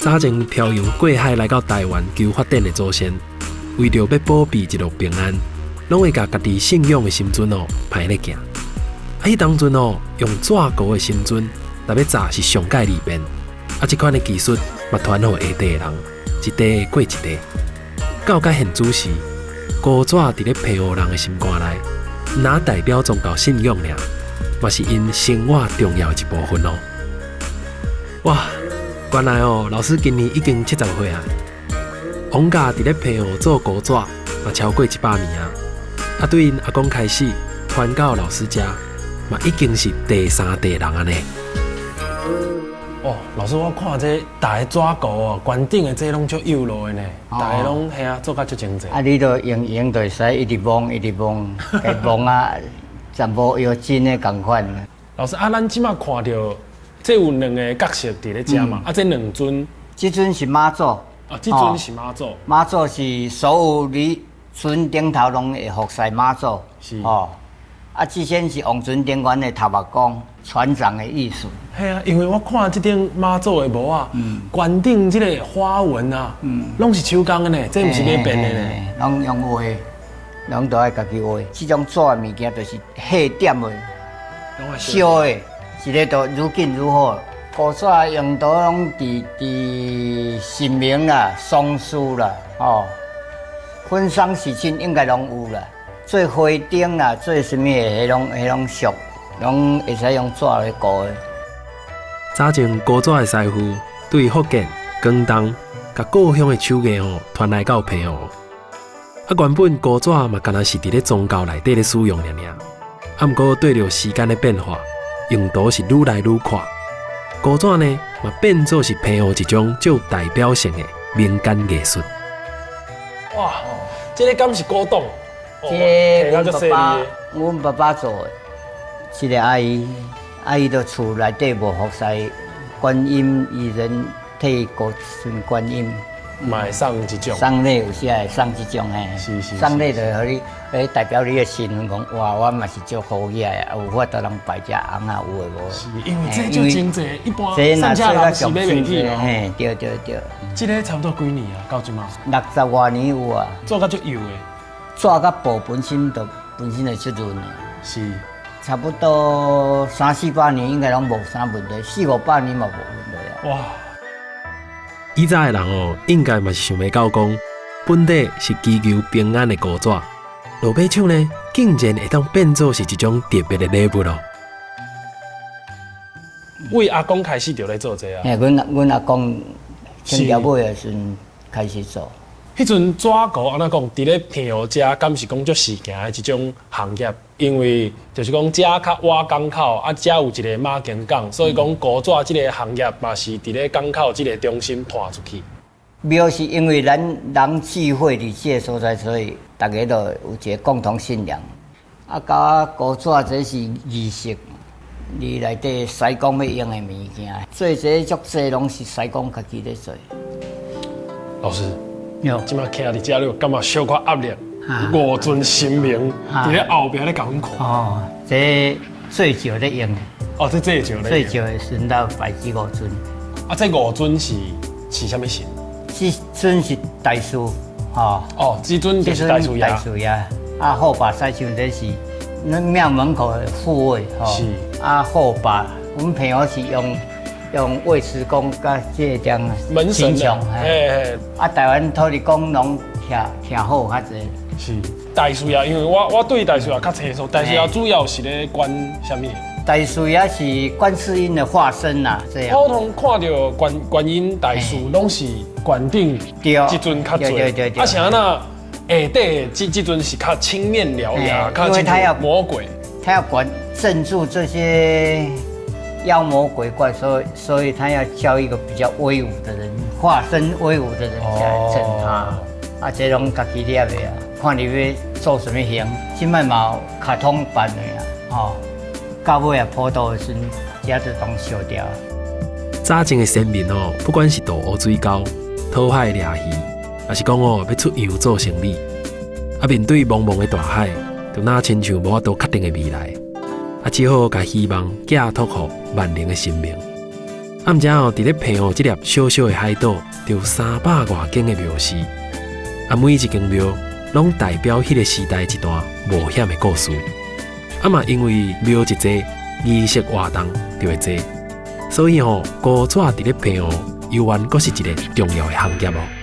早前漂洋过海来到台湾求发展的祖先，为着要保庇一路平安，拢会甲家己信仰的神尊排咧行。迄当阵用纸糊的神尊，若要炸是上界里面。这款的技术嘛传予下地的人，一代过一代。到甲现主时，古纸伫咧皮乌人的心肝内，哪代表宗教信仰尔，嘛是因生活重要的一部分哦。哇，原来老师今年已经70岁啊！王家伫咧皮乌做古纸，嘛超过100年啊！对因阿公开始传到老师家，嘛已经是第3代人啊呢。老师，我看这大个纸糊关顶的这拢足幼路的呢，大家拢嘿做甲足精致。你都用就会使一直摸，一直摸，该摸啊，全部有真的共款。老师咱即马看到这有2个角色伫咧遮嘛，这2尊，这尊是妈祖，这尊是妈祖。妈祖是所有你尊顶头拢会服侍妈祖，是这先是王尊顶馆的头目公船长的意思。系啊，因为我看这顶妈祖的帽啊，关顶这个花纹啊，拢是手工的呢，这不是买变的呢。拢用画，拢都爱家己画。这种纸的物件就是细点的，烧的，一个都愈紧愈好。古纸用到拢伫神明啦、丧事啦，婚丧喜庆应该拢有啦。做花灯啦，做什么迄种俗，拢会使用纸来糊的。早前古纸的师傅对福建、广东、甲故乡的手艺传来到皮乌。原本古纸嘛，敢若是伫咧宗教内底咧使用尔，毋过对着时间的变化，用途是愈来愈宽。古纸呢，嘛变做是皮乌一种具有代表性的民间艺术。哇，这个敢是古董？这阮爸爸做的，这个阿姨在厝内底无服侍观音，伊人替古孙观音，嘛会送这种。送礼有时会送这种嘿，送礼就互你，代表你的身份讲，哇，我嘛是做好嘢的，有法度人摆只红啊，有诶无？是因为这就真济，一般上车人是买袂起哦。嘿，对。这个差不多几年啊？到即嘛？60多年有啊。做甲足幼的。做甲布本身就出润的，是差不多30-40年应该拢无啥问题，400-500年嘛无问题啊。哇！以前的人应该嘛是想要到讲，本地是祈求平安的古纸，落尾厂呢竟然会当变做是一种特别的礼物咯。为阿公开始就咧做这啊？阮阿公生条尾的时阵开始做。迄阵纸糊安怎讲？伫咧平湖遮，敢是讲足时行的一种行业，因为就是讲遮较挖港口，遮有一个马经港，所以讲古纸即个行业嘛是伫咧港口即个中心拖出去。庙是因为咱人聚会伫这个所在，所以大家都有一个共同信仰。甲古纸这是仪式，你内底师公要用的物件，做这足济拢是师公家己咧做。老师。即马徛伫遮，你有感觉小可压力？5尊神明伫咧后壁咧甲阮看。这最少咧用。这最少咧。最少会顺到摆这5尊。这5尊是啥物神？这尊是大师，这尊就是大师爷。大师爷，后把西像这是那庙门口的护卫，是。后把我们朋友是用尉迟公甲这张门神像，台湾土地公拢徛好较济。是大师爷，因为我对大师爷较清楚，大师爷主要是咧管啥物？大师爷是观世音的化身呐，这样。普通看到观音大师，拢是观顶这尊较多，对。像那下底这尊是较青面獠牙，因为他要魔鬼，他要镇住这些妖魔鬼怪，所以他要叫一个比较威武的人，化身威武的人来镇他。这拢家己捏的啊，看你要做什么型，现在嘛有卡通版的啊，到尾普渡的时阵，这就当烧掉。早前的先民不管是渡乌水沟、讨海掠鱼，还是讲要出洋做生意，面对茫茫的大海，就哪亲像无法度确定的未来。只好把希望寄托给万灵的神明。毋知伫咧平湖即粒小小的海岛，就有300多间的庙寺，每一间庙拢代表迄个时代一段冒险的故事。嘛因为庙一济，仪式活动就会济，所以古早伫咧平湖游玩，阁是一个重要的行业哦。